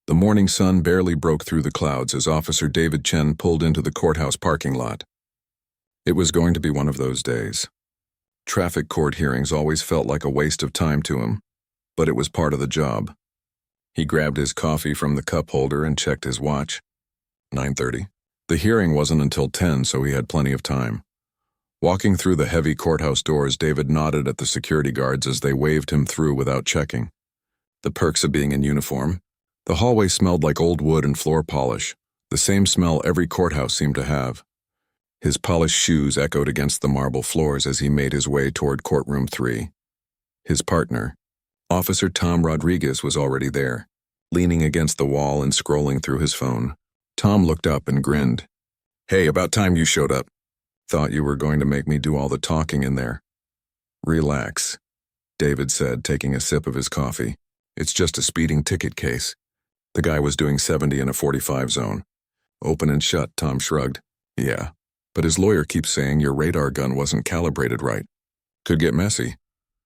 The morning sun barely broke through the clouds as Officer David Chen pulled into the courthouse parking lot. It was going to be one of those days. Traffic court hearings always felt like a waste of time to him, but it was part of the job. He grabbed his coffee from the cup holder and checked his watch. 9:30. The hearing wasn't until 10, so he had plenty of time. Walking through the heavy courthouse doors, David nodded at the security guards as they waved him through without checking. The perks of being in uniform. The hallway smelled like old wood and floor polish, the same smell every courthouse seemed to have. His polished shoes echoed against the marble floors as he made his way toward courtroom 3. His partner, Officer Tom Rodriguez, was already there, leaning against the wall and scrolling through his phone. Tom looked up and grinned. "Hey, about time you showed up. Thought you were going to make me do all the talking in there." "Relax," David said, taking a sip of his coffee. "It's just a speeding ticket case." The guy was doing 70 in a 45 zone. "Open and shut," Tom shrugged. "Yeah, but his lawyer keeps saying your radar gun wasn't calibrated right. Could get messy."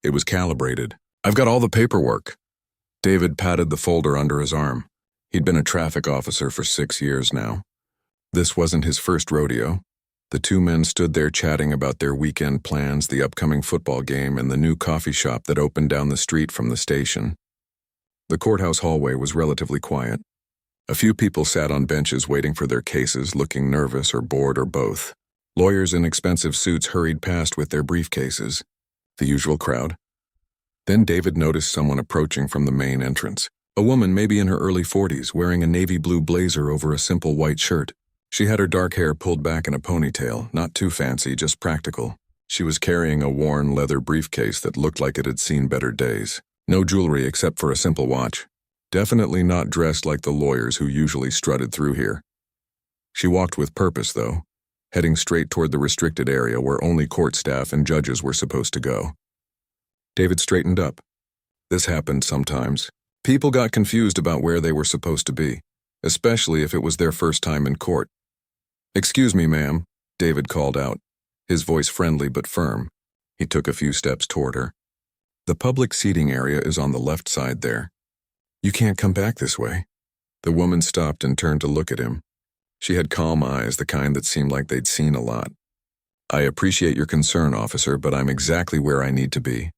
"It was calibrated. I've got all the paperwork." David patted the folder under his arm. He'd been a traffic officer for 6 years now. This wasn't his first rodeo. The two men stood there chatting about their weekend plans, the upcoming football game, and the new coffee shop that opened down the street from the station. The courthouse hallway was relatively quiet. A few people sat on benches waiting for their cases, looking nervous or bored or both. Lawyers in expensive suits hurried past with their briefcases. The usual crowd. Then David noticed someone approaching from the main entrance. A woman, maybe in her early 40s, wearing a navy blue blazer over a simple white shirt. She had her dark hair pulled back in a ponytail, not too fancy, just practical. She was carrying a worn leather briefcase that looked like it had seen better days. No jewelry except for a simple watch. Definitely not dressed like the lawyers who usually strutted through here. She walked with purpose, though, heading straight toward the restricted area where only court staff and judges were supposed to go. David straightened up. This happened sometimes. People got confused about where they were supposed to be, especially if it was their first time in court. "Excuse me, ma'am," David called out, his voice friendly but firm. He took a few steps toward her. "The public seating area is on the left side there. You can't come back this way." The woman stopped and turned to look at him. She had calm eyes, the kind that seemed like they'd seen a lot. "I appreciate your concern, officer, but I'm exactly where I need to be."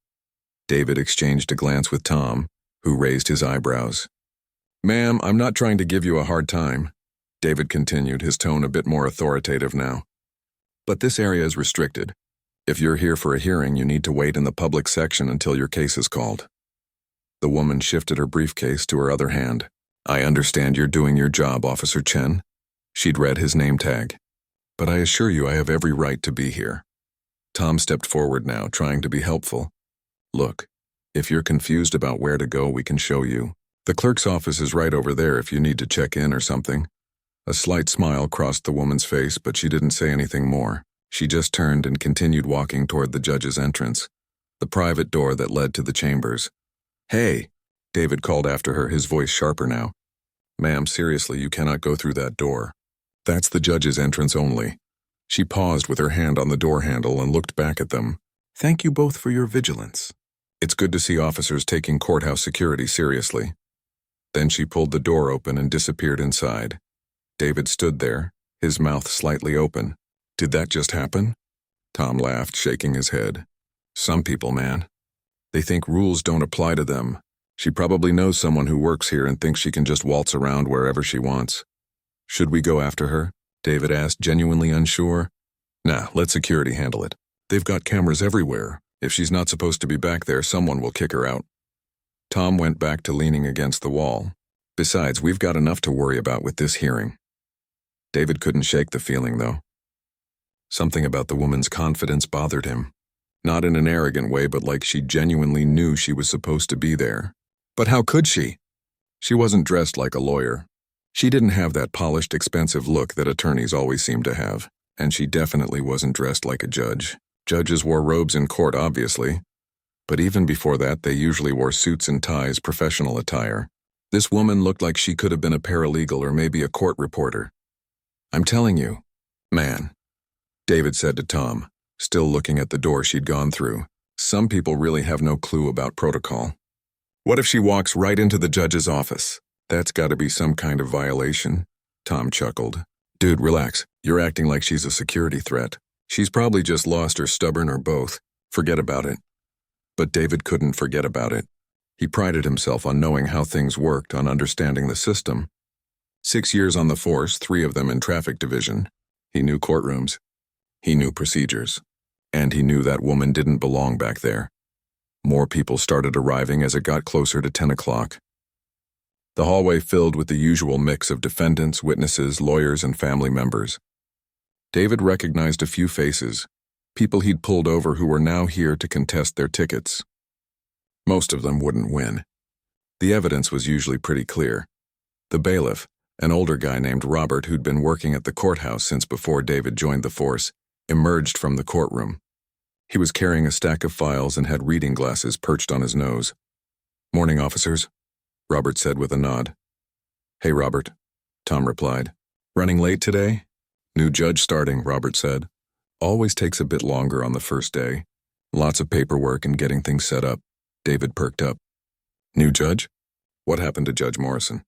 David exchanged a glance with Tom, who raised his eyebrows. "Ma'am, I'm not trying to give you a hard time," David continued, his tone a bit more authoritative now. "But this area is restricted. If you're here for a hearing, you need to wait in the public section until your case is called." The woman shifted her briefcase to her other hand. "I understand you're doing your job, Officer Chen." She'd read his name tag. "But I assure you I have every right to be here." Tom stepped forward now, trying to be helpful. "Look, if you're confused about where to go, we can show you. The clerk's office is right over there if you need to check in or something." A slight smile crossed the woman's face, but she didn't say anything more. She just turned and continued walking toward the judge's entrance, the private door that led to the chambers. "Hey," David called after her, his voice sharper now. "Ma'am, seriously, you cannot go through that door. That's the judge's entrance only." She paused with her hand on the door handle and looked back at them. "Thank you both for your vigilance. It's good to see officers taking courthouse security seriously." Then she pulled the door open and disappeared inside. David stood there, his mouth slightly open. "Did that just happen?" Tom laughed, shaking his head. "Some people, man. They think rules don't apply to them. She probably knows someone who works here and thinks she can just waltz around wherever she wants." "Should we go after her?" David asked, genuinely unsure. "Nah, let security handle it. They've got cameras everywhere. If she's not supposed to be back there, someone will kick her out." Tom went back to leaning against the wall. "Besides, we've got enough to worry about with this hearing." David couldn't shake the feeling, though. Something about the woman's confidence bothered him. Not in an arrogant way, but like she genuinely knew she was supposed to be there. But how could she? She wasn't dressed like a lawyer. She didn't have that polished, expensive look that attorneys always seem to have, and she definitely wasn't dressed like a judge. Judges wore robes in court, obviously, but even before that, they usually wore suits and ties, professional attire. This woman looked like she could have been a paralegal or maybe a court reporter. "I'm telling you, man," David said to Tom, still looking at the door she'd gone through. "Some people really have no clue about protocol." "What if she walks right into the judge's office?" That's gotta be some kind of violation, Tom chuckled. Dude, relax. You're acting like she's a security threat. She's probably just lost or stubborn or both. Forget about it. But David couldn't forget about it. He prided himself on knowing how things worked, on understanding the system. 6 years on the force, 3 of them in traffic division. He knew courtrooms. He knew procedures. And he knew that woman didn't belong back there. More people started arriving as it got closer to 10 o'clock. The hallway filled with the usual mix of defendants, witnesses, lawyers, and family members. David recognized a few faces, people he'd pulled over who were now here to contest their tickets. Most of them wouldn't win. The evidence was usually pretty clear. The bailiff, an older guy named Robert who'd been working at the courthouse since before David joined the force, emerged from the courtroom. He was carrying a stack of files and had reading glasses perched on his nose. "Morning, officers," Robert said with a nod. "Hey, Robert," Tom replied. "Running late today?" "New judge starting," Robert said. "Always takes a bit longer on the first day. Lots of paperwork and getting things set up." David perked up. "New judge? What happened to Judge Morrison?"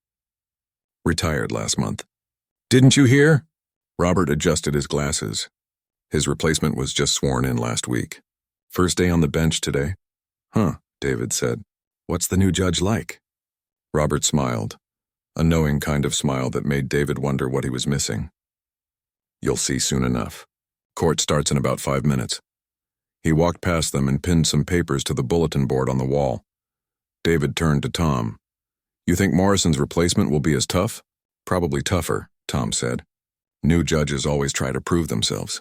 "Retired last month." "Didn't you hear?" Robert adjusted his glasses. His replacement was just sworn in last week. "First day on the bench today." "Huh," David said. "What's the new judge like?" Robert smiled, a knowing kind of smile that made David wonder what he was missing. "You'll see soon enough. Court starts in about 5 minutes." He walked past them and pinned some papers to the bulletin board on the wall. David turned to Tom. "You think Morrison's replacement will be as tough?" "Probably tougher," Tom said. "New judges always try to prove themselves.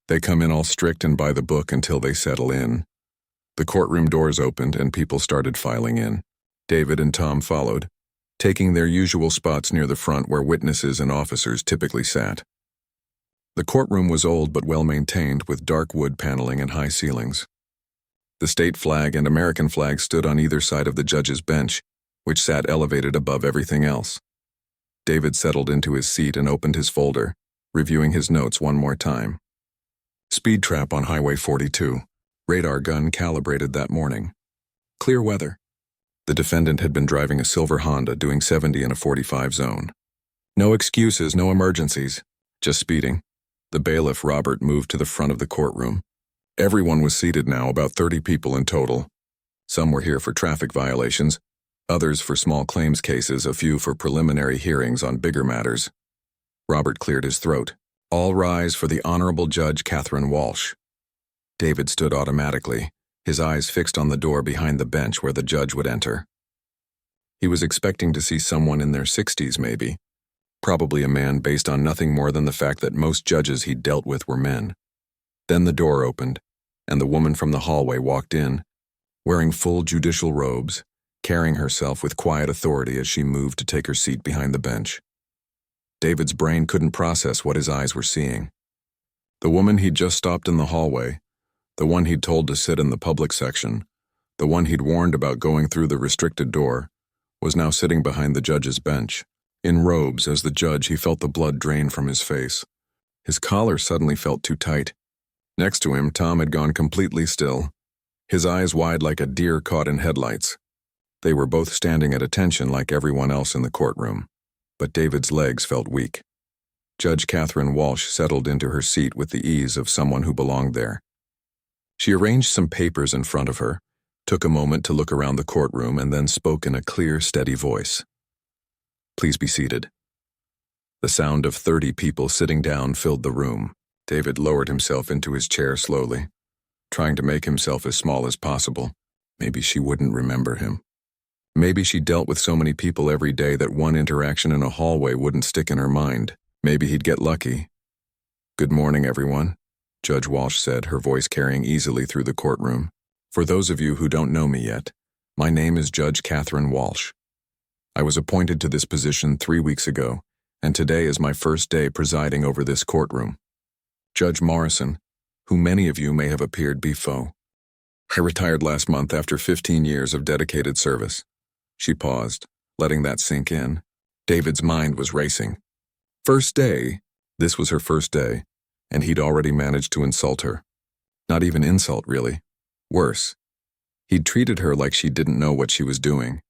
They come in all strict and by the book until they settle in." The courtroom doors opened and people started filing in. David and Tom followed, taking their usual spots near the front where witnesses and officers typically sat. The courtroom was old but well-maintained, with dark wood paneling and high ceilings. The state flag and American flag stood on either side of the judge's bench, which sat elevated above everything else. David settled into his seat and opened his folder, reviewing his notes one more time. Speed trap on Highway 42. Radar gun calibrated that morning. Clear weather. The defendant had been driving a silver Honda, doing 70 in a 45 zone. No excuses, no emergencies, just speeding. The bailiff, Robert, moved to the front of the courtroom. Everyone was seated now, about 30 people in total. Some were here for traffic violations, others for small claims cases, a few for preliminary hearings on bigger matters. Robert cleared his throat. "All rise for the Honorable Judge Catherine Walsh." David stood automatically, his eyes fixed on the door behind the bench where the judge would enter. He was expecting to see someone in their 60s, maybe. Probably a man based on nothing more than the fact that most judges he'd dealt with were men. Then the door opened, and the woman from the hallway walked in, wearing full judicial robes, carrying herself with quiet authority as she moved to take her seat behind the bench. David's brain couldn't process what his eyes were seeing. The woman he'd just stopped in the hallway, the one he'd told to sit in the public section, the one he'd warned about going through the restricted door, was now sitting behind the judge's bench. In robes, as the judge, he felt the blood drain from his face. His collar suddenly felt too tight. Next to him, Tom had gone completely still, his eyes wide like a deer caught in headlights. They were both standing at attention like everyone else in the courtroom, but David's legs felt weak. Judge Catherine Walsh settled into her seat with the ease of someone who belonged there. She arranged some papers in front of her, took a moment to look around the courtroom, and then spoke in a clear, steady voice. "Please be seated." The sound of 30 people sitting down filled the room. David lowered himself into his chair slowly, trying to make himself as small as possible. Maybe she wouldn't remember him. Maybe she dealt with so many people every day that one interaction in a hallway wouldn't stick in her mind. Maybe he'd get lucky. "Good morning, everyone," Judge Walsh said, her voice carrying easily through the courtroom. "For those of you who don't know me yet, my name is Judge Catherine Walsh. I was appointed to this position 3 weeks ago, and today is my first day presiding over this courtroom. Judge Morrison, who many of you may have appeared before. I retired last month after 15 years of dedicated service." She paused, letting that sink in. David's mind was racing. First day? This was her first day, and he'd already managed to insult her. Not even insult, really. Worse. He'd treated her like she didn't know what she was doing.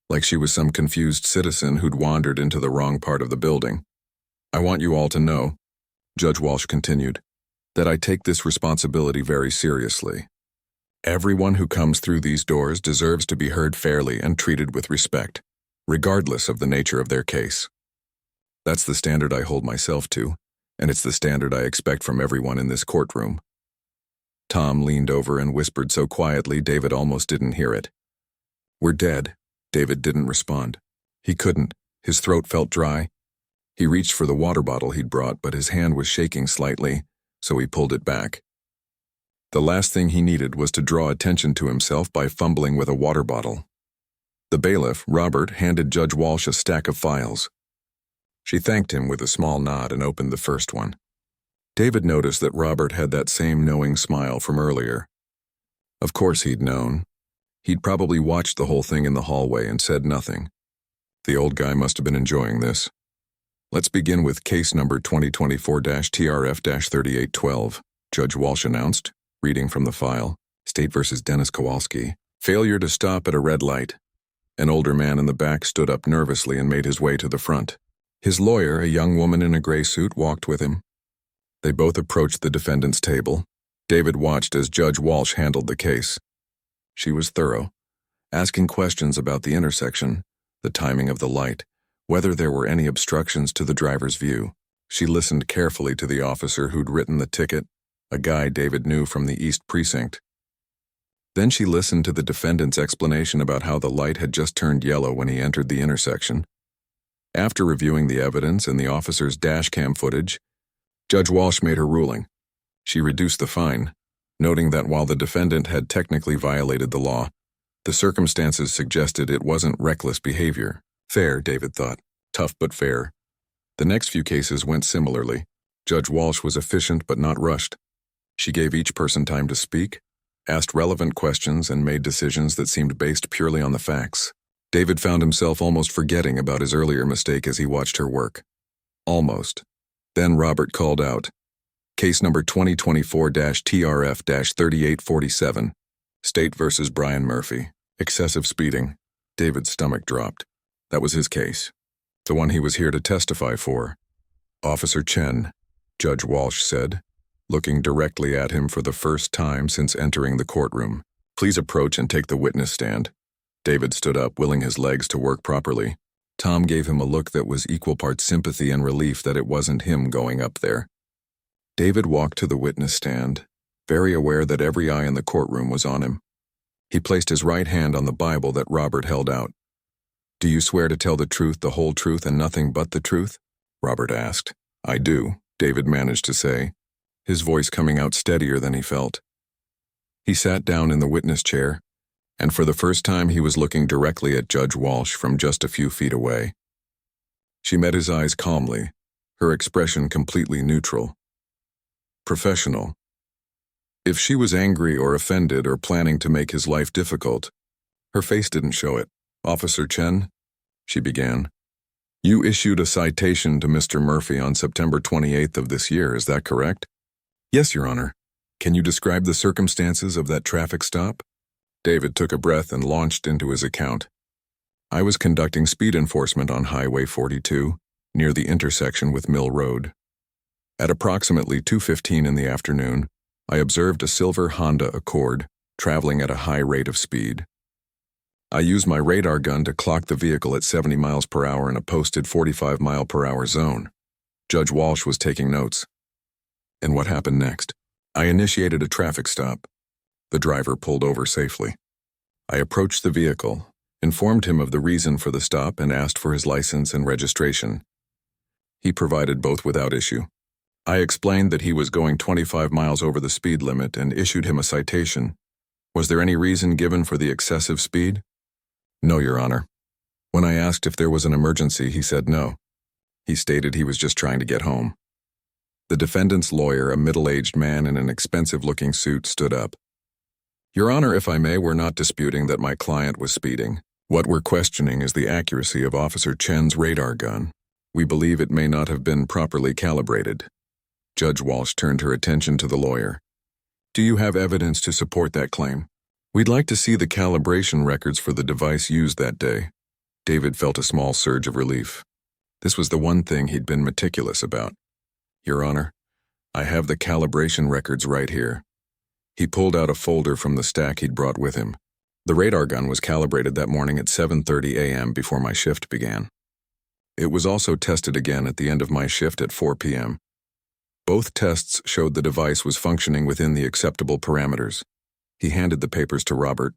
like she was some confused citizen who'd wandered into the wrong part of the building. "I want you all to know," Judge Walsh continued, "that I take this responsibility very seriously. Everyone who comes through these doors deserves to be heard fairly and treated with respect, regardless of the nature of their case. That's the standard I hold myself to, and it's the standard I expect from everyone in this courtroom." Tom leaned over and whispered so quietly David almost didn't hear it. "We're dead." David didn't respond. He couldn't. His throat felt dry. He reached for the water bottle he'd brought, but his hand was shaking slightly, so he pulled it back. The last thing he needed was to draw attention to himself by fumbling with a water bottle. The bailiff, Robert, handed Judge Walsh a stack of files. She thanked him with a small nod and opened the first one. David noticed that Robert had that same knowing smile from earlier. Of course he'd known. He'd probably watched the whole thing in the hallway and said nothing. The old guy must have been enjoying this. "Let's begin with case number 2024-TRF-3812, Judge Walsh announced, reading from the file. State versus Dennis Kowalski. Failure to stop at a red light." An older man in the back stood up nervously and made his way to the front. His lawyer, a young woman in a gray suit, walked with him. They both approached the defendant's table. David watched as Judge Walsh handled the case. She was thorough, asking questions about the intersection, the timing of the light, whether there were any obstructions to the driver's view. She listened carefully to the officer who'd written the ticket, a guy David knew from the East Precinct. Then she listened to the defendant's explanation about how the light had just turned yellow when he entered the intersection. After reviewing the evidence and the officer's dashcam footage, Judge Walsh made her ruling. She reduced the fine, noting that while the defendant had technically violated the law, the circumstances suggested it wasn't reckless behavior. Fair, David thought. Tough but fair. The next few cases went similarly. Judge Walsh was efficient but not rushed. She gave each person time to speak, asked relevant questions, and made decisions that seemed based purely on the facts. David found himself almost forgetting about his earlier mistake as he watched her work. Almost. Then Robert called out. Case number 2024-TRF-3847. State versus Brian Murphy. Excessive speeding. David's stomach dropped. That was his case. The one he was here to testify for. "Officer Chen," Judge Walsh said, looking directly at him for the first time since entering the courtroom. "Please approach and take the witness stand." David stood up, willing his legs to work properly. Tom gave him a look that was equal parts sympathy and relief that it wasn't him going up there. David walked to the witness stand, very aware that every eye in the courtroom was on him. He placed his right hand on the Bible that Robert held out. "Do you swear to tell the truth, the whole truth, and nothing but the truth?" Robert asked. "I do," David managed to say, his voice coming out steadier than he felt. He sat down in the witness chair, and for the first time he was looking directly at Judge Walsh from just a few feet away. She met his eyes calmly, her expression completely neutral. Professional. If she was angry or offended or planning to make his life difficult, her face didn't show it. "Officer Chen," she began, "you issued a citation to Mr. Murphy on September 28th of this year, is that correct?" "Yes, Your Honor." "Can you describe the circumstances of that traffic stop?" David took a breath and launched into his account. "I was conducting speed enforcement on Highway 42, near the intersection with Mill Road. At approximately 2:15 in the afternoon, I observed a silver Honda Accord traveling at a high rate of speed. I used my radar gun to clock the vehicle at 70 miles per hour in a posted 45-mile-per-hour zone." Judge Walsh was taking notes. "And what happened next?" "I initiated a traffic stop. The driver pulled over safely. I approached the vehicle, informed him of the reason for the stop, and asked for his license and registration. He provided both without issue. I explained that he was going 25 miles over the speed limit and issued him a citation. Was there any reason given for the excessive speed?" "No, Your Honor. When I asked if there was an emergency, he said no. He stated he was just trying to get home." The defendant's lawyer, a middle-aged man in an expensive-looking suit, stood up. "Your Honor, if I may, we're not disputing that my client was speeding. What we're questioning is the accuracy of Officer Chen's radar gun. We believe it may not have been properly calibrated." Judge Walsh turned her attention to the lawyer. "Do you have evidence to support that claim?" "We'd like to see the calibration records for the device used that day." David felt a small surge of relief. This was the one thing he'd been meticulous about. Your Honor, I have the calibration records right here. He pulled out a folder from the stack he'd brought with him. The radar gun was calibrated that morning at 7:30 a.m. before my shift began. It was also tested again at the end of my shift at 4 p.m. Both tests showed the device was functioning within the acceptable parameters. He handed the papers to Robert,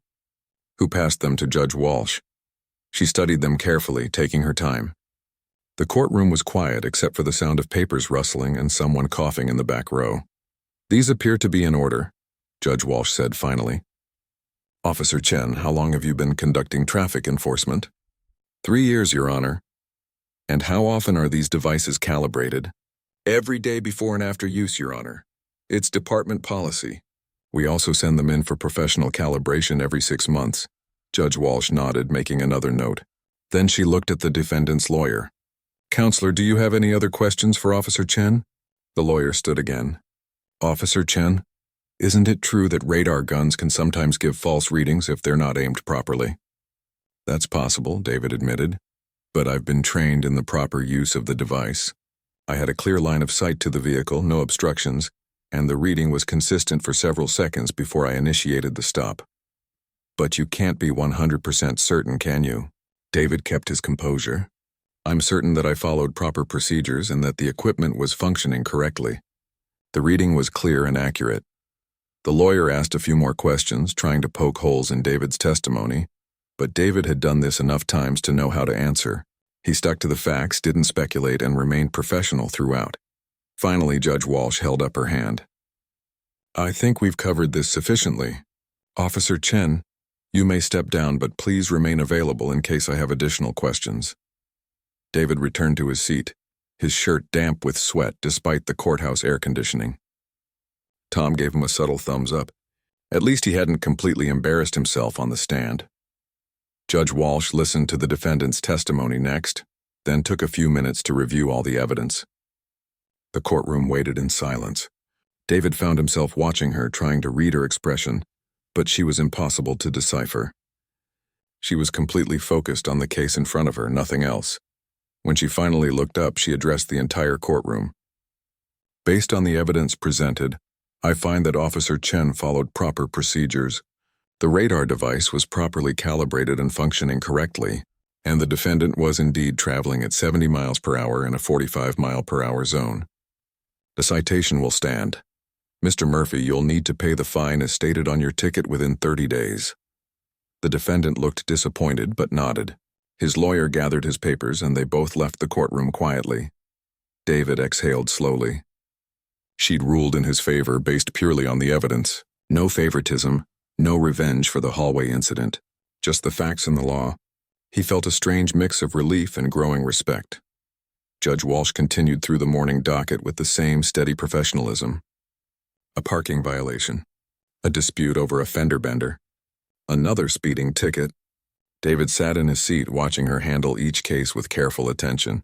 who passed them to Judge Walsh. She studied them carefully, taking her time. The courtroom was quiet except for the sound of papers rustling and someone coughing in the back row. These appear to be in order, Judge Walsh said finally. Officer Chen, how long have you been conducting traffic enforcement? 3 years, Your Honor. And how often are these devices calibrated? Every day before and after use, Your Honor. It's department policy. We also send them in for professional calibration every 6 months. Judge Walsh nodded, making another note. Then she looked at the defendant's lawyer. Counselor, do you have any other questions for Officer Chen? The lawyer stood again. Officer Chen, isn't it true that radar guns can sometimes give false readings if they're not aimed properly? That's possible, David admitted. But I've been trained in the proper use of the device. I had a clear line of sight to the vehicle, no obstructions, and the reading was consistent for several seconds before I initiated the stop. But you can't be 100% certain, can you? David kept his composure. I'm certain that I followed proper procedures and that the equipment was functioning correctly. The reading was clear and accurate. The lawyer asked a few more questions, trying to poke holes in David's testimony, but David had done this enough times to know how to answer. He stuck to the facts, didn't speculate, and remained professional throughout. Finally, Judge Walsh held up her hand. I think we've covered this sufficiently. Officer Chen, you may step down, but please remain available in case I have additional questions. David returned to his seat, his shirt damp with sweat despite the courthouse air conditioning. Tom gave him a subtle thumbs up. At least he hadn't completely embarrassed himself on the stand. Judge Walsh listened to the defendant's testimony next, then took a few minutes to review all the evidence. The courtroom waited in silence. David found himself watching her, trying to read her expression, but she was impossible to decipher. She was completely focused on the case in front of her, nothing else. When she finally looked up, she addressed the entire courtroom. Based on the evidence presented, I find that Officer Chen followed proper procedures. The radar device was properly calibrated and functioning correctly, and the defendant was indeed traveling at 70 miles per hour in a 45-mile-per-hour zone. The citation will stand. Mr. Murphy, you'll need to pay the fine as stated on your ticket within 30 days. The defendant looked disappointed but nodded. His lawyer gathered his papers and they both left the courtroom quietly. David exhaled slowly. She'd ruled in his favor based purely on the evidence. No favoritism, no revenge for the hallway incident. Just the facts and the law. He felt a strange mix of relief and growing respect. Judge Walsh continued through the morning docket with the same steady professionalism. A parking violation. A dispute over a fender bender. Another speeding ticket. David sat in his seat watching her handle each case with careful attention.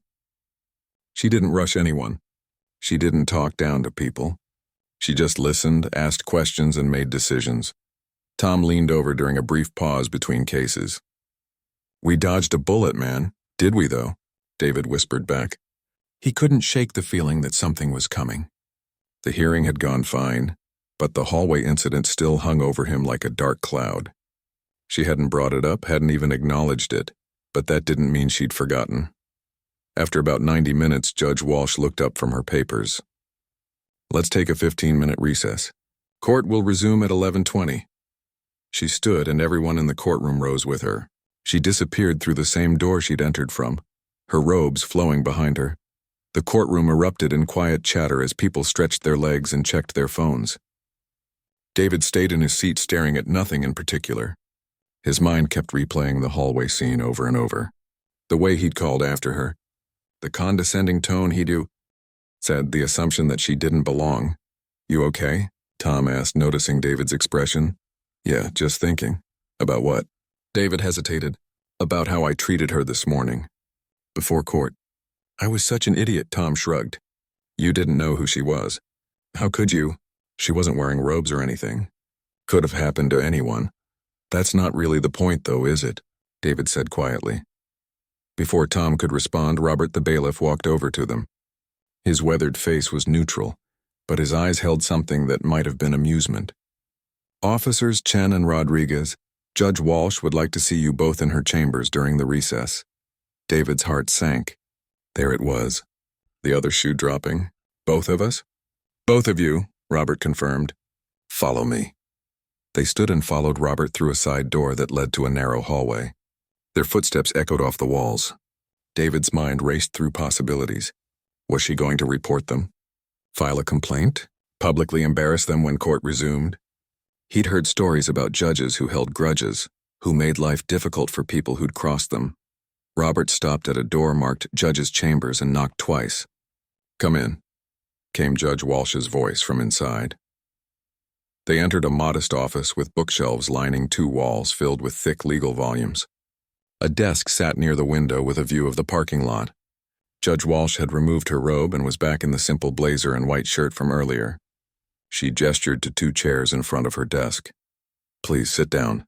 She didn't rush anyone. She didn't talk down to people. She just listened, asked questions, and made decisions. Tom leaned over during a brief pause between cases. We dodged a bullet, man. Did we, though? David whispered back. He couldn't shake the feeling that something was coming. The hearing had gone fine, but the hallway incident still hung over him like a dark cloud. She hadn't brought it up, hadn't even acknowledged it, but that didn't mean she'd forgotten. After about 90 minutes, Judge Walsh looked up from her papers. Let's take a 15-minute recess. Court will resume at 11:20. She stood and everyone in the courtroom rose with her. She disappeared through the same door she'd entered from, her robes flowing behind her. The courtroom erupted in quiet chatter as people stretched their legs and checked their phones. David stayed in his seat staring at nothing in particular. His mind kept replaying the hallway scene over and over. The way he'd called after her, the condescending tone he'd said, the assumption that she didn't belong. You okay? Tom asked, noticing David's expression. Yeah, just thinking. About what? David hesitated. About how I treated her this morning. Before court. I was such an idiot, Tom shrugged. You didn't know who she was. How could you? She wasn't wearing robes or anything. Could have happened to anyone. That's not really the point, though, is it? David said quietly. Before Tom could respond, Robert the bailiff walked over to them. His weathered face was neutral, but his eyes held something that might have been amusement. "Officers Chen and Rodriguez, Judge Walsh would like to see you both in her chambers during the recess." David's heart sank. There it was, the other shoe dropping. "Both of us?" "Both of you," Robert confirmed. "Follow me." They stood and followed Robert through a side door that led to a narrow hallway. Their footsteps echoed off the walls. David's mind raced through possibilities. Was she going to report them? File a complaint? Publicly embarrass them when court resumed? He'd heard stories about judges who held grudges, who made life difficult for people who'd crossed them. Robert stopped at a door marked Judge's Chambers and knocked twice. "Come in," came Judge Walsh's voice from inside. They entered a modest office with bookshelves lining 2 walls filled with thick legal volumes. A desk sat near the window with a view of the parking lot. Judge Walsh had removed her robe and was back in the simple blazer and white shirt from earlier. She gestured to 2 chairs in front of her desk. "Please sit down."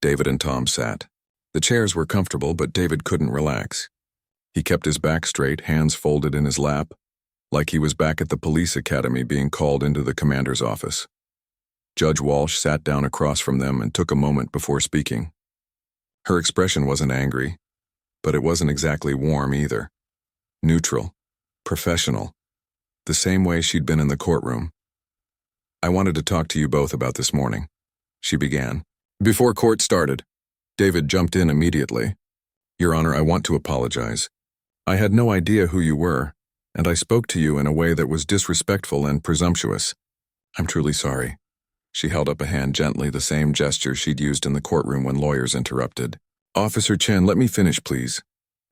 David and Tom sat. The chairs were comfortable, but David couldn't relax. He kept his back straight, hands folded in his lap, like he was back at the police academy being called into the commander's office. Judge Walsh sat down across from them and took a moment before speaking. Her expression wasn't angry, but it wasn't exactly warm either. Neutral, professional, the same way she'd been in the courtroom. "I wanted to talk to you both about this morning," she began. Before court started, David jumped in immediately. "Your Honor, I want to apologize. I had no idea who you were, and I spoke to you in a way that was disrespectful and presumptuous. I'm truly sorry." She held up a hand gently, the same gesture she'd used in the courtroom when lawyers interrupted. "Officer Chen, let me finish, please."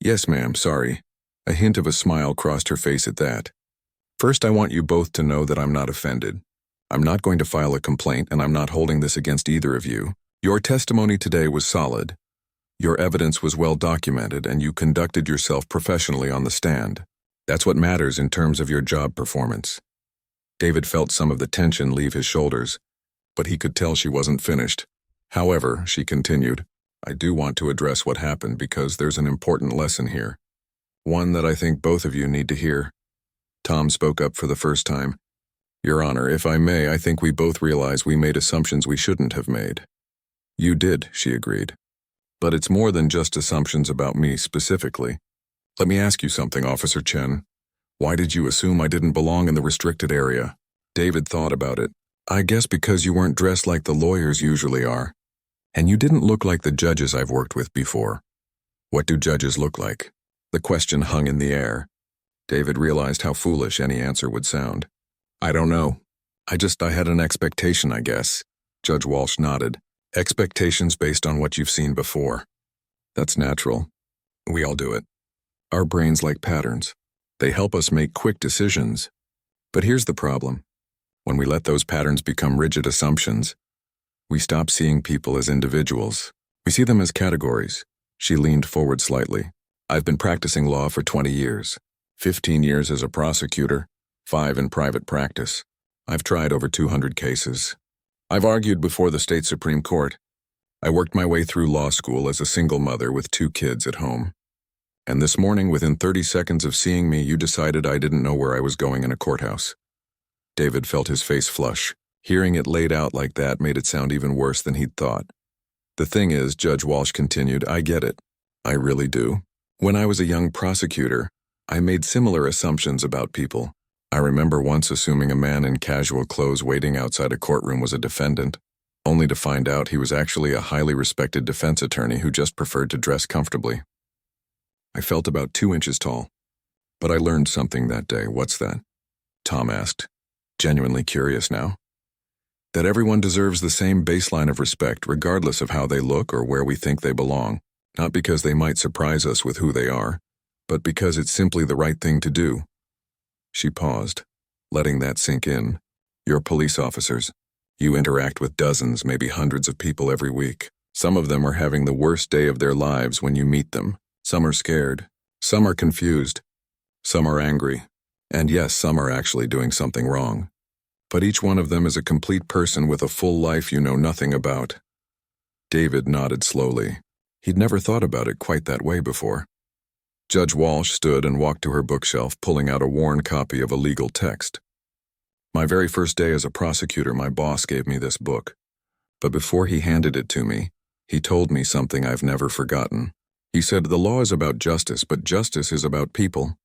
"Yes, ma'am, sorry." A hint of a smile crossed her face at that. "First, I want you both to know that I'm not offended. I'm not going to file a complaint, and I'm not holding this against either of you. Your testimony today was solid. Your evidence was well documented, and you conducted yourself professionally on the stand. That's what matters in terms of your job performance." David felt some of the tension leave his shoulders, but he could tell she wasn't finished. "However," she continued, "I do want to address what happened because there's an important lesson here. One that I think both of you need to hear." Tom spoke up for the first time. "Your Honor, if I may, I think we both realize we made assumptions we shouldn't have made." "You did," she agreed. "But it's more than just assumptions about me specifically. Let me ask you something, Officer Chen. Why did you assume I didn't belong in the restricted area?" David thought about it. "I guess because you weren't dressed like the lawyers usually are. And you didn't look like the judges I've worked with before." "What do judges look like?" The question hung in the air. David realized how foolish any answer would sound. "I don't know. I had an expectation, I guess." Judge Walsh nodded. "Expectations based on what you've seen before. That's natural. We all do it. Our brains like patterns. They help us make quick decisions. But here's the problem. When we let those patterns become rigid assumptions, we stop seeing people as individuals. We see them as categories." She leaned forward slightly. "I've been practicing law for 20 years. 15 years as a prosecutor, 5 in private practice. I've tried over 200 cases. I've argued before the state Supreme Court. I worked my way through law school as a single mother with 2 kids at home. And this morning, within 30 seconds of seeing me, you decided I didn't know where I was going in a courthouse." David felt his face flush. Hearing it laid out like that made it sound even worse than he'd thought. "The thing is," Judge Walsh continued, "I get it. I really do. When I was a young prosecutor, I made similar assumptions about people. I remember once assuming a man in casual clothes waiting outside a courtroom was a defendant, only to find out he was actually a highly respected defense attorney who just preferred to dress comfortably. I felt about 2 inches tall. But I learned something that day." "What's that?" Tom asked, genuinely curious now. "That everyone deserves the same baseline of respect regardless of how they look or where we think they belong, not because they might surprise us with who they are, but because it's simply the right thing to do." She paused, letting that sink in. "You're police officers. You interact with dozens, maybe hundreds of people every week. Some of them are having the worst day of their lives when you meet them. Some are scared. Some are confused. Some are angry. And yes, some are actually doing something wrong. But each one of them is a complete person with a full life you know nothing about." David nodded slowly. He'd never thought about it quite that way before. Judge Walsh stood and walked to her bookshelf, pulling out a worn copy of a legal text. My very first day as a prosecutor, my boss gave me this book. But before he handed it to me, he told me something I've never forgotten. He said, the law is about justice, but justice is about people.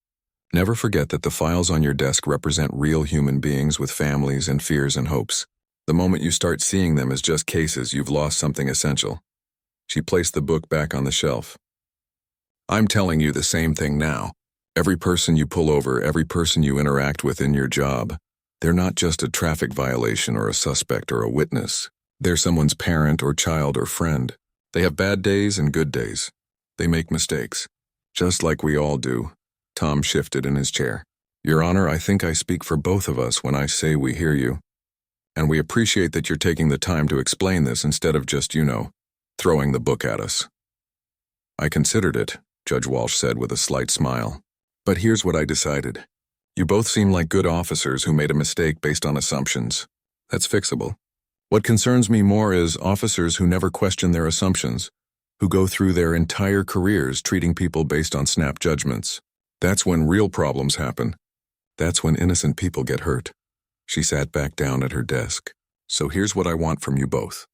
Never forget that the files on your desk represent real human beings with families and fears and hopes. The moment you start seeing them as just cases, you've lost something essential. She placed the book back on the shelf. I'm telling you the same thing now. Every person you pull over, every person you interact with in your job, they're not just a traffic violation or a suspect or a witness. They're someone's parent or child or friend. They have bad days and good days. They make mistakes. Just like we all do. Tom shifted in his chair. Your Honor, I think I speak for both of us when I say we hear you. And we appreciate that you're taking the time to explain this instead of just, throwing the book at us. I considered it, Judge Walsh said with a slight smile. But here's what I decided. You both seem like good officers who made a mistake based on assumptions. That's fixable. What concerns me more is officers who never question their assumptions, who go through their entire careers treating people based on snap judgments. That's when real problems happen. That's when innocent people get hurt. She sat back down at her desk. So here's what I want from you both.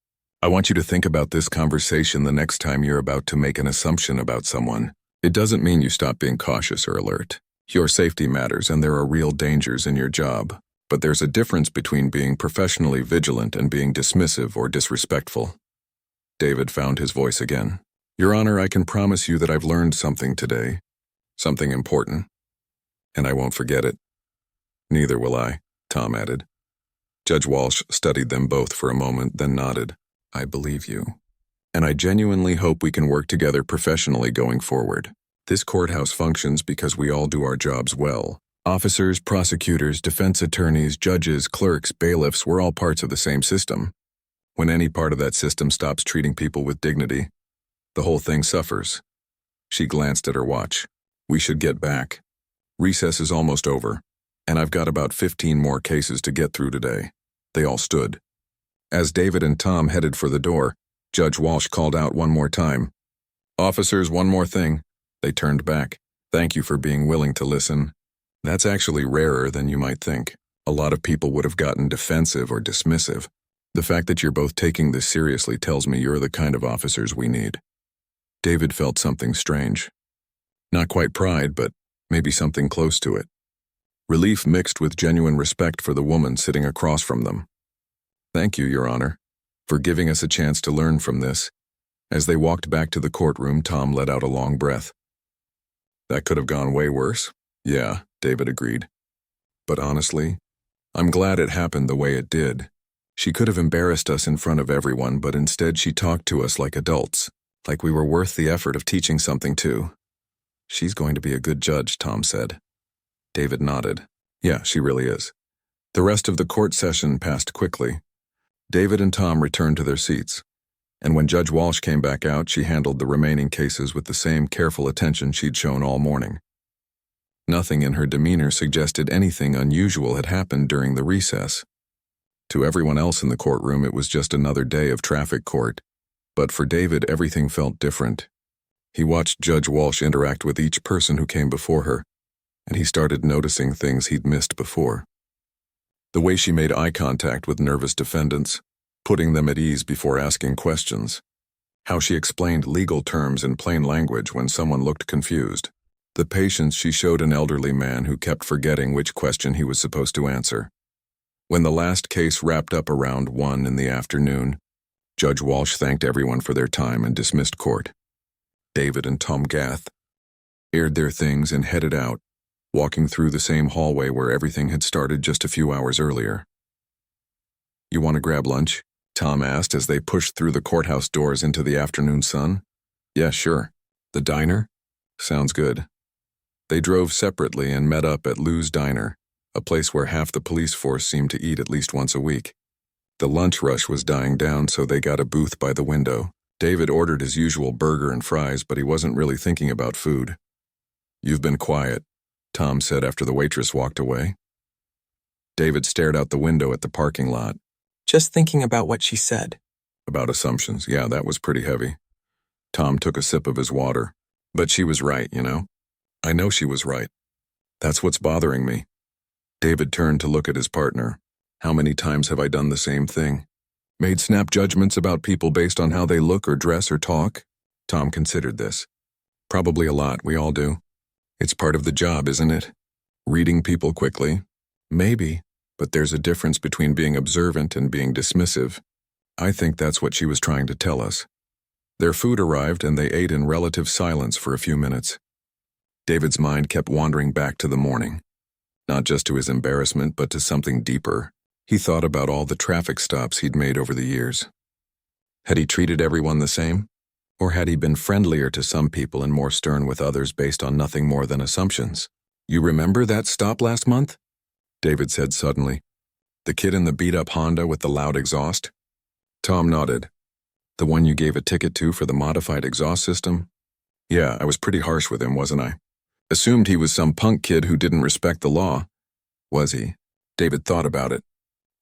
I want you to think about this conversation the next time you're about to make an assumption about someone. It doesn't mean you stop being cautious or alert. Your safety matters and there are real dangers in your job. But there's a difference between being professionally vigilant and being dismissive or disrespectful. David found his voice again. Your Honor, I can promise you that I've learned something today. Something important. And I won't forget it. Neither will I, Tom added. Judge Walsh studied them both for a moment, then nodded. I believe you. And I genuinely hope we can work together professionally going forward. This courthouse functions because we all do our jobs well. Officers, prosecutors, defense attorneys, judges, clerks, bailiffs, we're all parts of the same system. When any part of that system stops treating people with dignity, the whole thing suffers. She glanced at her watch. We should get back. Recess is almost over, and I've got about 15 more cases to get through today. They all stood. As David and Tom headed for the door, Judge Walsh called out one more time. Officers, one more thing. They turned back. Thank you for being willing to listen. That's actually rarer than you might think. A lot of people would have gotten defensive or dismissive. The fact that you're both taking this seriously tells me you're the kind of officers we need. David felt something strange. Not quite pride, but maybe something close to it. Relief mixed with genuine respect for the woman sitting across from them. Thank you, Your Honor, for giving us a chance to learn from this. As they walked back to the courtroom, Tom let out a long breath. That could have gone way worse. Yeah, David agreed. But honestly, I'm glad it happened the way it did. She could have embarrassed us in front of everyone, but instead she talked to us like adults, like we were worth the effort of teaching something too. She's going to be a good judge, Tom said. David nodded. Yeah, she really is. The rest of the court session passed quickly. David and Tom returned to their seats, and when Judge Walsh came back out, she handled the remaining cases with the same careful attention she'd shown all morning. Nothing in her demeanor suggested anything unusual had happened during the recess. To everyone else in the courtroom, it was just another day of traffic court, but for David, everything felt different. He watched Judge Walsh interact with each person who came before her, and he started noticing things he'd missed before. The way she made eye contact with nervous defendants, putting them at ease before asking questions. How she explained legal terms in plain language when someone looked confused. The patience she showed an elderly man who kept forgetting which question he was supposed to answer. When the last case wrapped up around 1 in the afternoon, Judge Walsh thanked everyone for their time and dismissed court. David and Tom Gath aired their things and headed out, walking through the same hallway where everything had started just a few hours earlier. You want to grab lunch? Tom asked as they pushed through the courthouse doors into the afternoon sun. Yeah, sure. The diner? Sounds good. They drove separately and met up at Lou's Diner, a place where half the police force seemed to eat at least once a week. The lunch rush was dying down, so they got a booth by the window. David ordered his usual burger and fries, but he wasn't really thinking about food. You've been quiet, Tom said after the waitress walked away. David stared out the window at the parking lot. Just thinking about what she said. About assumptions, yeah, that was pretty heavy. Tom took a sip of his water. But she was right, I know she was right. That's what's bothering me. David turned to look at his partner. How many times have I done the same thing? Made snap judgments about people based on how they look or dress or talk? Tom considered this. Probably a lot, we all do. It's part of the job, isn't it? Reading people quickly? Maybe, but there's a difference between being observant and being dismissive. I think that's what she was trying to tell us. Their food arrived and they ate in relative silence for a few minutes. David's mind kept wandering back to the morning. Not just to his embarrassment, but to something deeper. He thought about all the traffic stops he'd made over the years. Had he treated everyone the same? Or had he been friendlier to some people and more stern with others based on nothing more than assumptions? You remember that stop last month? David said suddenly. The kid in the beat-up Honda with the loud exhaust? Tom nodded. The one you gave a ticket to for the modified exhaust system? Yeah, I was pretty harsh with him, wasn't I? Assumed he was some punk kid who didn't respect the law. Was he? David thought about it.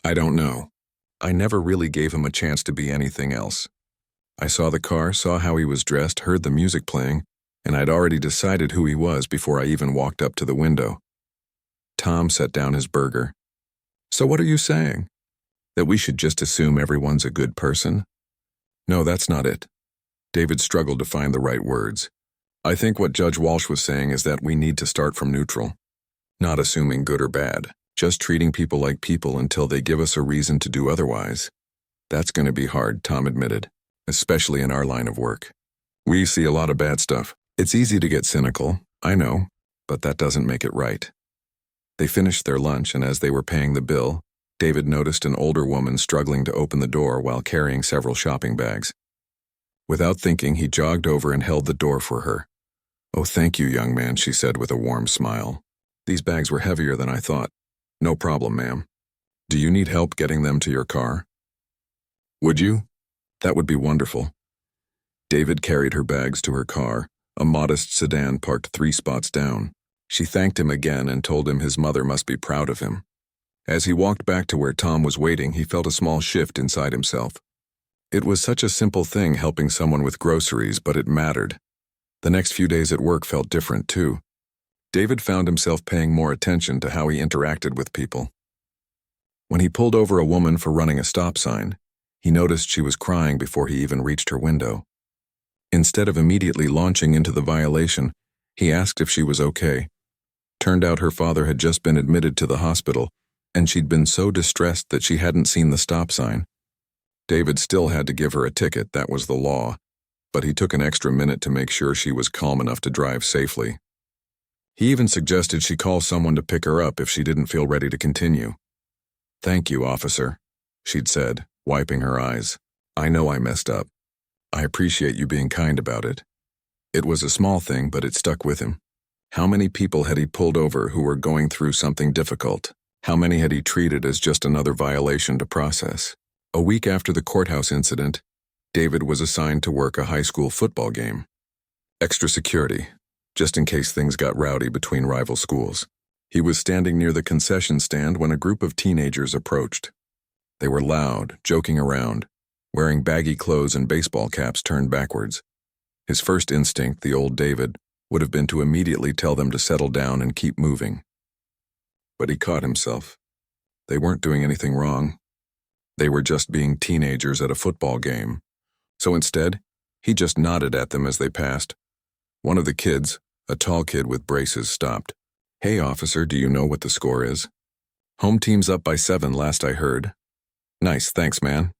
I don't know. I never really gave him a chance to be anything else. I saw the car, saw how he was dressed, heard the music playing, and I'd already decided who he was before I even walked up to the window. Tom set down his burger. So what are you saying? That we should just assume everyone's a good person? No, that's not it. David struggled to find the right words. I think what Judge Walsh was saying is that we need to start from neutral. Not assuming good or bad, just treating people like people until they give us a reason to do otherwise. That's going to be hard, Tom admitted, especially in our line of work. We see a lot of bad stuff. It's easy to get cynical, I know, but that doesn't make it right. They finished their lunch, and as they were paying the bill, David noticed an older woman struggling to open the door while carrying several shopping bags. Without thinking, he jogged over and held the door for her. Oh, thank you, young man, she said with a warm smile. These bags were heavier than I thought. No problem, ma'am. Do you need help getting them to your car? Would you? That would be wonderful. David carried her bags to her car, a modest sedan parked 3 spots down. She thanked him again and told him his mother must be proud of him. As he walked back to where Tom was waiting, he felt a small shift inside himself. It was such a simple thing helping someone with groceries, but it mattered. The next few days at work felt different, too. David found himself paying more attention to how he interacted with people. When he pulled over a woman for running a stop sign, he noticed she was crying before he even reached her window. Instead of immediately launching into the violation, he asked if she was okay. Turned out her father had just been admitted to the hospital, and she'd been so distressed that she hadn't seen the stop sign. David still had to give her a ticket, that was the law, but he took an extra minute to make sure she was calm enough to drive safely. He even suggested she call someone to pick her up if she didn't feel ready to continue. Thank you, officer, she'd said, wiping her eyes. I know I messed up. I appreciate you being kind about it. It was a small thing, but it stuck with him. How many people had he pulled over who were going through something difficult? How many had he treated as just another violation to process? A week after the courthouse incident, David was assigned to work a high school football game. Extra security, just in case things got rowdy between rival schools. He was standing near the concession stand when a group of teenagers approached. They were loud, joking around, wearing baggy clothes and baseball caps turned backwards. His first instinct, the old David, would have been to immediately tell them to settle down and keep moving. But he caught himself. They weren't doing anything wrong. They were just being teenagers at a football game. So instead, he just nodded at them as they passed. One of the kids, a tall kid with braces, stopped. Hey, officer, do you know what the score is? Home team's up by 7 last I heard. Nice, thanks, man.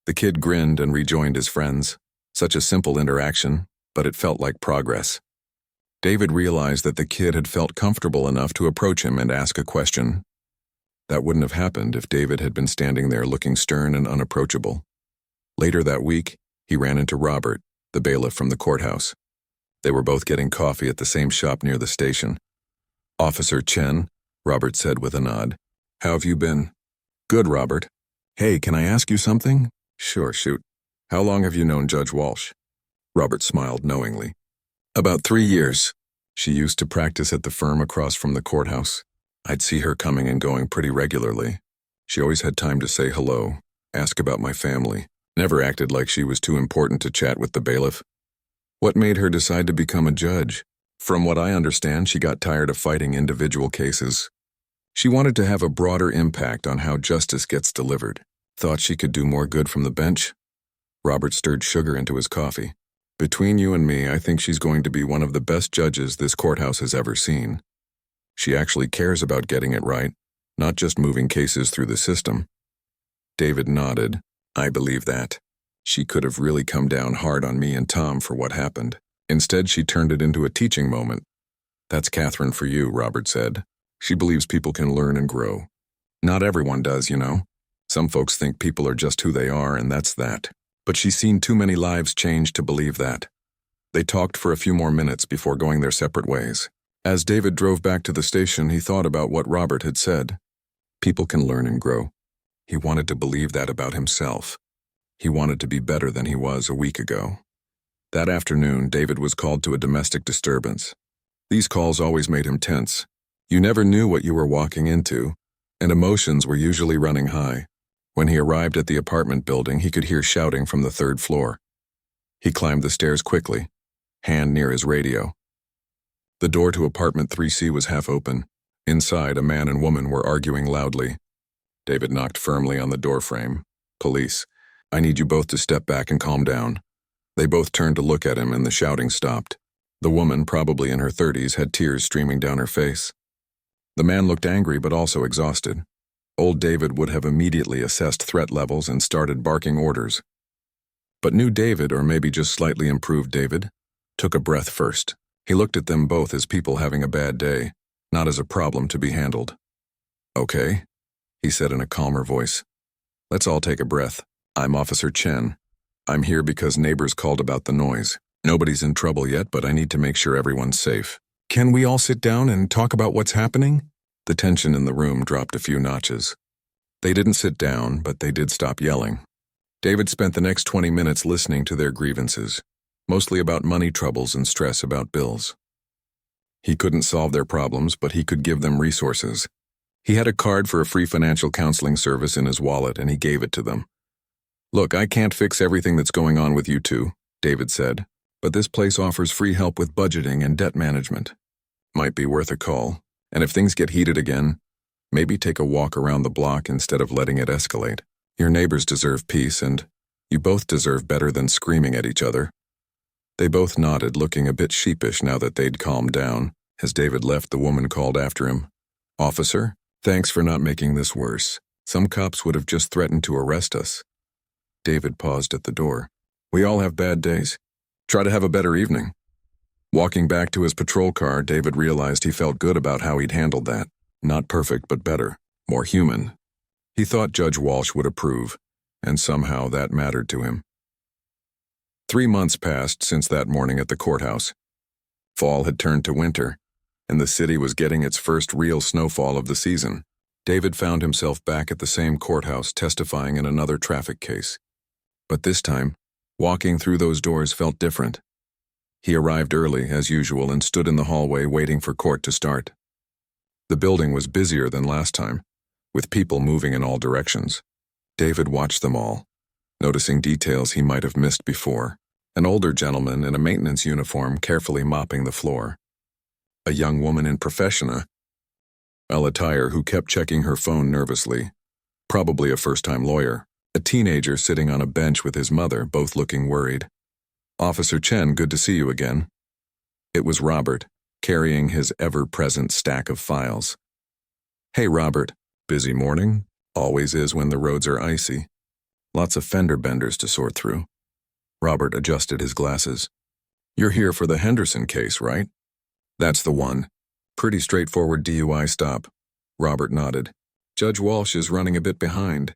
The kid grinned and rejoined his friends. Such a simple interaction, but it felt like progress. David realized that the kid had felt comfortable enough to approach him and ask a question. That wouldn't have happened if David had been standing there looking stern and unapproachable. Later that week, he ran into Robert, the bailiff from the courthouse. They were both getting coffee at the same shop near the station. Officer Chen, Robert said with a nod. How have you been? Good, Robert. Hey, can I ask you something? Sure, shoot. How long have you known Judge Walsh? Robert smiled knowingly. About 3 years. She used to practice at the firm across from the courthouse. I'd see her coming and going pretty regularly. She always had time to say hello, ask about my family, never acted like she was too important to chat with the bailiff. What made her decide to become a judge? From what I understand, she got tired of fighting individual cases. She wanted to have a broader impact on how justice gets delivered. Thought she could do more good from the bench? Robert stirred sugar into his coffee. Between you and me, I think she's going to be one of the best judges this courthouse has ever seen. She actually cares about getting it right, not just moving cases through the system. David nodded. I believe that. She could have really come down hard on me and Tom for what happened. Instead, she turned it into a teaching moment. That's Catherine for you, Robert said. She believes people can learn and grow. Not everyone does, you know. Some folks think people are just who they are, and that's that. But she's seen too many lives change to believe that. They talked for a few more minutes before going their separate ways. As David drove back to the station, he thought about what Robert had said. People can learn and grow. He wanted to believe that about himself. He wanted to be better than he was a week ago. That afternoon, David was called to a domestic disturbance. These calls always made him tense. You never knew what you were walking into, and emotions were usually running high. When he arrived at the apartment building, he could hear shouting from the third floor. He climbed the stairs quickly, hand near his radio. The door to apartment 3C was half open. Inside, a man and woman were arguing loudly. David knocked firmly on the doorframe. Police. I need you both to step back and calm down. They both turned to look at him, and the shouting stopped. The woman, probably in her 30s, had tears streaming down her face. The man looked angry but also exhausted. Old David would have immediately assessed threat levels and started barking orders. But new David, or maybe just slightly improved David, took a breath first. He looked at them both as people having a bad day, not as a problem to be handled. Okay, he said in a calmer voice. Let's all take a breath. I'm Officer Chen. I'm here because neighbors called about the noise. Nobody's in trouble yet, but I need to make sure everyone's safe. Can we all sit down and talk about what's happening? The tension in the room dropped a few notches. They didn't sit down, but they did stop yelling. David spent the next 20 minutes listening to their grievances, mostly about money troubles and stress about bills. He couldn't solve their problems, but he could give them resources. He had a card for a free financial counseling service in his wallet, and he gave it to them. Look, I can't fix everything that's going on with you two, David said, but this place offers free help with budgeting and debt management. Might be worth a call. And if things get heated again, maybe take a walk around the block instead of letting it escalate. Your neighbors deserve peace, and you both deserve better than screaming at each other. They both nodded, looking a bit sheepish now that they'd calmed down. As David left, the woman called after him. Officer, thanks for not making this worse. Some cops would have just threatened to arrest us. David paused at the door. We all have bad days. Try to have a better evening. Walking back to his patrol car, David realized he felt good about how he'd handled that. Not perfect, but better. More human. He thought Judge Walsh would approve, and somehow that mattered to him. 3 months passed since that morning at the courthouse. Fall had turned to winter, and the city was getting its first real snowfall of the season. David found himself back at the same courthouse testifying in another traffic case. But this time, walking through those doors felt different. He arrived early, as usual, and stood in the hallway waiting for court to start. The building was busier than last time, with people moving in all directions. David watched them all, noticing details he might have missed before. An older gentleman in a maintenance uniform carefully mopping the floor. A young woman in professional attire who kept checking her phone nervously, probably a first-time lawyer. A teenager sitting on a bench with his mother, both looking worried. Officer Chen, good to see you again. It was Robert, carrying his ever-present stack of files. Hey, Robert. Busy morning? Always is when the roads are icy. Lots of fender benders to sort through. Robert adjusted his glasses. You're here for the Henderson case, right? That's the one. Pretty straightforward DUI stop. Robert nodded. Judge Walsh is running a bit behind.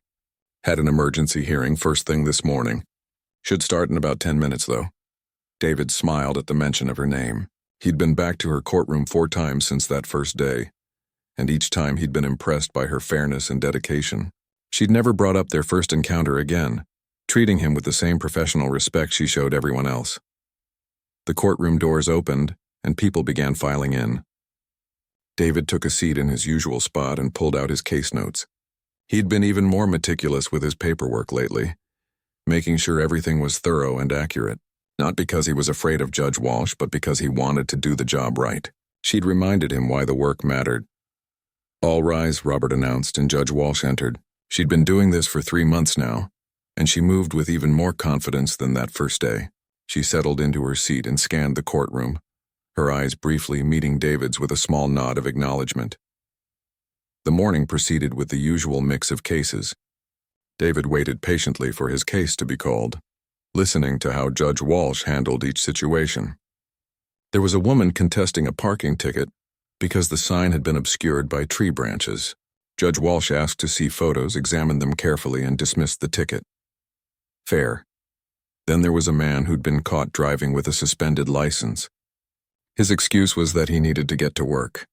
Had an emergency hearing first thing this morning. Should start in about 10 minutes, though. David smiled at the mention of her name. He'd been back to her courtroom 4 times since that first day, and each time he'd been impressed by her fairness and dedication. She'd never brought up their first encounter again, treating him with the same professional respect she showed everyone else. The courtroom doors opened, and people began filing in. David took a seat in his usual spot and pulled out his case notes. He'd been even more meticulous with his paperwork lately, making sure everything was thorough and accurate. Not because he was afraid of Judge Walsh, but because he wanted to do the job right. She'd reminded him why the work mattered. "All rise," Robert announced, and Judge Walsh entered. She'd been doing this for 3 months now, and she moved with even more confidence than that first day. She settled into her seat and scanned the courtroom, her eyes briefly meeting David's with a small nod of acknowledgement. The morning proceeded with the usual mix of cases. David waited patiently for his case to be called, listening to how Judge Walsh handled each situation. There was a woman contesting a parking ticket because the sign had been obscured by tree branches. Judge Walsh asked to see photos, examined them carefully, and dismissed the ticket. Fair. Then there was a man who'd been caught driving with a suspended license. His excuse was that he needed to get to work.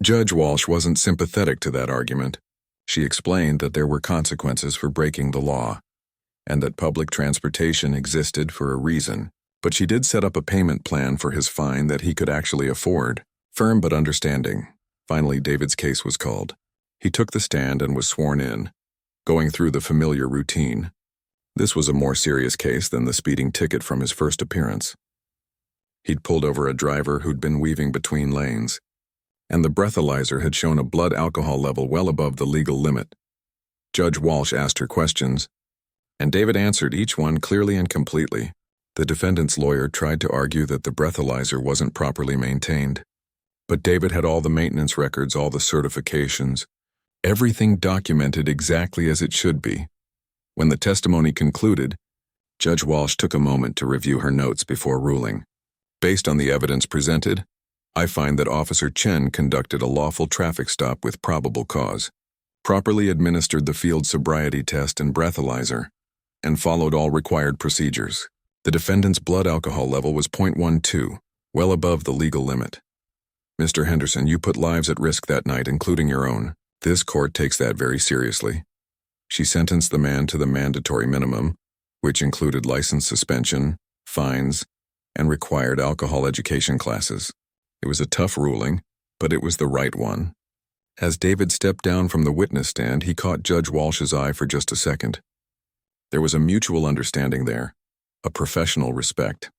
Judge Walsh wasn't sympathetic to that argument. She explained that there were consequences for breaking the law, and that public transportation existed for a reason, but she did set up a payment plan for his fine that he could actually afford. Firm but understanding. Finally, David's case was called. He took the stand and was sworn in, going through the familiar routine. This was a more serious case than the speeding ticket from his first appearance. He'd pulled over a driver who'd been weaving between lanes, and the breathalyzer had shown a blood alcohol level well above the legal limit. Judge Walsh asked her questions, and David answered each one clearly and completely. The defendant's lawyer tried to argue that the breathalyzer wasn't properly maintained, but David had all the maintenance records, all the certifications, everything documented exactly as it should be. When the testimony concluded, Judge Walsh took a moment to review her notes before ruling. Based on the evidence presented, I find that Officer Chen conducted a lawful traffic stop with probable cause, properly administered the field sobriety test and breathalyzer, and followed all required procedures. The defendant's blood alcohol level was 0.12, well above the legal limit. Mr. Henderson, you put lives at risk that night, including your own. This court takes that very seriously. She sentenced the man to the mandatory minimum, which included license suspension, fines, and required alcohol education classes. It was a tough ruling, but it was the right one. As David stepped down from the witness stand, he caught Judge Walsh's eye for just a second. There was a mutual understanding there, a professional respect.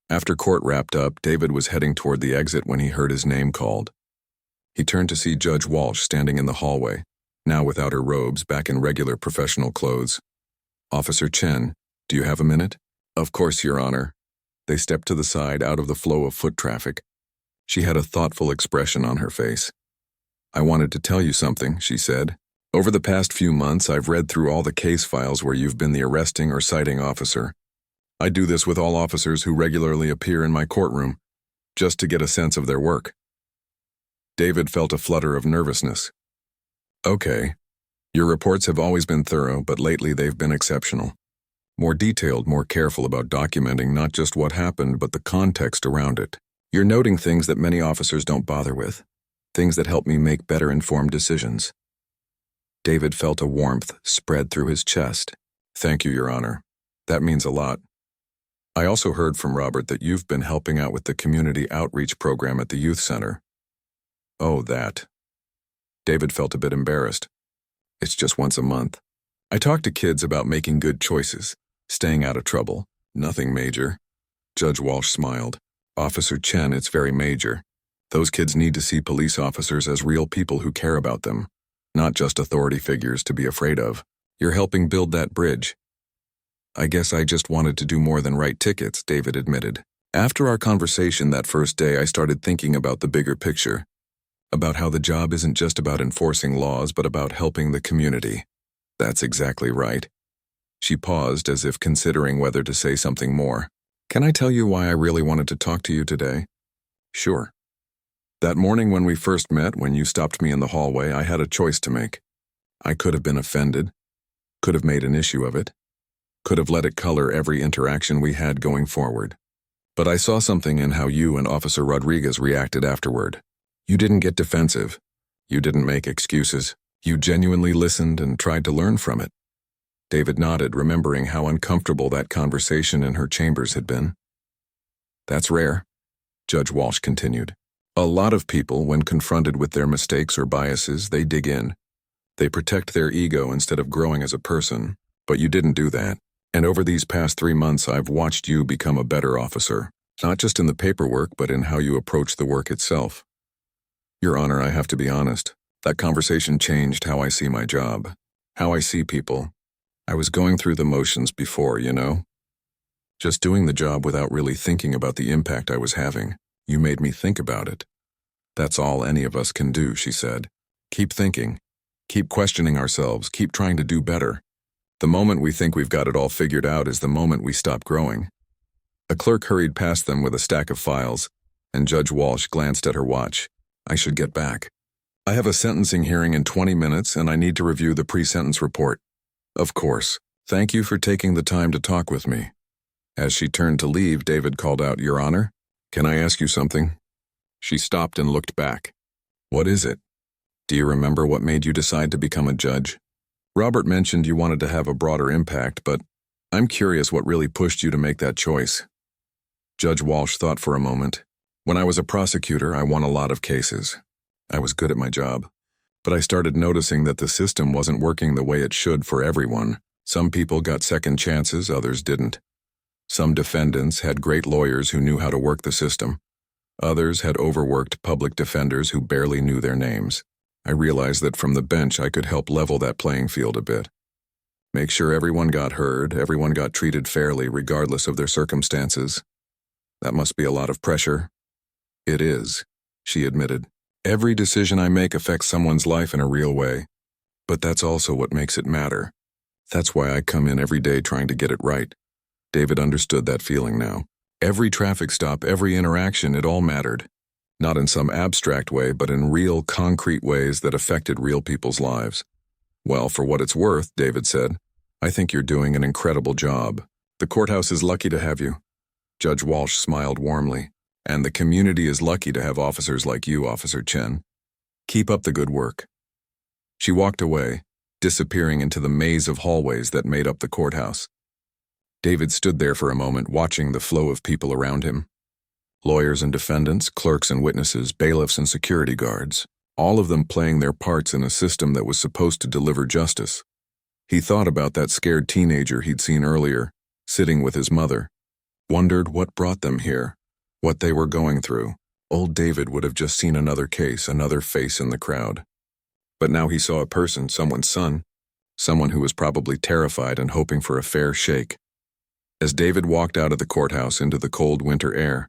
After court wrapped up, David was heading toward the exit when he heard his name called. He turned to see Judge Walsh standing in the hallway, now without her robes, back in regular professional clothes. "Officer Chen, do you have a minute?" "Of course, Your Honor." They stepped to the side out of the flow of foot traffic. She had a thoughtful expression on her face. "I wanted to tell you something," she said. "Over the past few months, I've read through all the case files where you've been the arresting or citing officer. I do this with all officers who regularly appear in my courtroom, just to get a sense of their work." David felt a flutter of nervousness. "Okay. Your reports have always been thorough, but lately they've been exceptional. More detailed, more careful about documenting not just what happened, but the context around it. You're noting things that many officers don't bother with, things that help me make better informed decisions." David felt a warmth spread through his chest. "Thank you, Your Honor. That means a lot. I also heard from Robert that you've been helping out with the community outreach program at the youth center." "Oh, that." David felt a bit embarrassed. "It's just once a month. I talk to kids about making good choices, staying out of trouble. Nothing major." Judge Walsh smiled. "Officer Chen, it's very major. Those kids need to see police officers as real people who care about them, not just authority figures to be afraid of. You're helping build that bridge." "I guess I just wanted to do more than write tickets," David admitted. "After our conversation that first day, I started thinking about the bigger picture, about how the job isn't just about enforcing laws, but about helping the community." "That's exactly right." She paused as if considering whether to say something more. "Can I tell you why I really wanted to talk to you today?" "Sure." "That morning when we first met, when you stopped me in the hallway, I had a choice to make. I could have been offended, could have made an issue of it, could have let it color every interaction we had going forward. But I saw something in how you and Officer Rodriguez reacted afterward. You didn't get defensive. You didn't make excuses. You genuinely listened and tried to learn from it." David nodded, remembering how uncomfortable that conversation in her chambers had been. "That's rare," Judge Walsh continued. "A lot of people, when confronted with their mistakes or biases, they dig in. They protect their ego instead of growing as a person, but you didn't do that. And over these past 3 months, I've watched you become a better officer, not just in the paperwork, but in how you approach the work itself. Your Honor, I have to be honest. That conversation changed how I see my job, how I see people. I was going through the motions before, you know? Just doing the job without really thinking about the impact I was having. You made me think about it. That's all any of us can do, she said. Keep thinking. Keep questioning ourselves. Keep trying to do better. The moment we think we've got it all figured out is the moment we stop growing. A clerk hurried past them with a stack of files, and Judge Walsh glanced at her watch. I should get back. I have a sentencing hearing in 20 minutes, and I need to review the pre-sentence report. Of course. Thank you for taking the time to talk with me. As she turned to leave, David called out, Your Honor, can I ask you something? She stopped and looked back. What is it? Do you remember what made you decide to become a judge? Robert mentioned you wanted to have a broader impact, but I'm curious what really pushed you to make that choice. Judge Walsh thought for a moment. When I was a prosecutor, I won a lot of cases. I was good at my job. But I started noticing that the system wasn't working the way it should for everyone. Some people got second chances, others didn't. Some defendants had great lawyers who knew how to work the system. Others had overworked public defenders who barely knew their names. I realized that from the bench I could help level that playing field a bit. Make sure everyone got heard, everyone got treated fairly regardless of their circumstances. That must be a lot of pressure. It is, she admitted. Every decision I make affects someone's life in a real way. But that's also what makes it matter. That's why I come in every day trying to get it right. David understood that feeling now. Every traffic stop, every interaction, it all mattered. Not in some abstract way, but in real, concrete ways that affected real people's lives. Well, for what it's worth, David said, I think you're doing an incredible job. The courthouse is lucky to have you. Judge Walsh smiled warmly. And the community is lucky to have officers like you, Officer Chen. Keep up the good work. She walked away, disappearing into the maze of hallways that made up the courthouse. David stood there for a moment, watching the flow of people around him. Lawyers and defendants, clerks and witnesses, bailiffs and security guards, all of them playing their parts in a system that was supposed to deliver justice. He thought about that scared teenager he'd seen earlier, sitting with his mother. Wondered what brought them here, what they were going through. Old David would have just seen another case, another face in the crowd. But now he saw a person, someone's son, someone who was probably terrified and hoping for a fair shake. As David walked out of the courthouse into the cold winter air,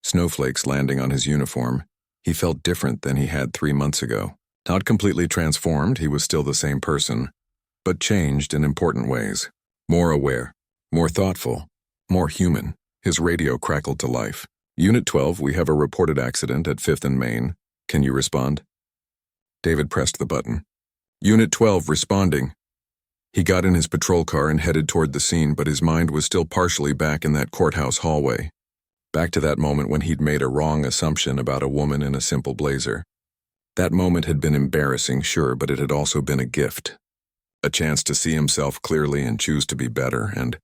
snowflakes landing on his uniform, he felt different than he had 3 months ago. Not completely transformed, he was still the same person, but changed in important ways. More aware, more thoughtful, more human. His radio crackled to life. Unit 12, we have a reported accident at 5th and Main. Can you respond? David pressed the button. Unit 12, responding. He got in his patrol car and headed toward the scene, but his mind was still partially back in that courthouse hallway. Back to that moment when he'd made a wrong assumption about a woman in a simple blazer. That moment had been embarrassing, sure, but it had also been a gift. A chance to see himself clearly and choose to be better, and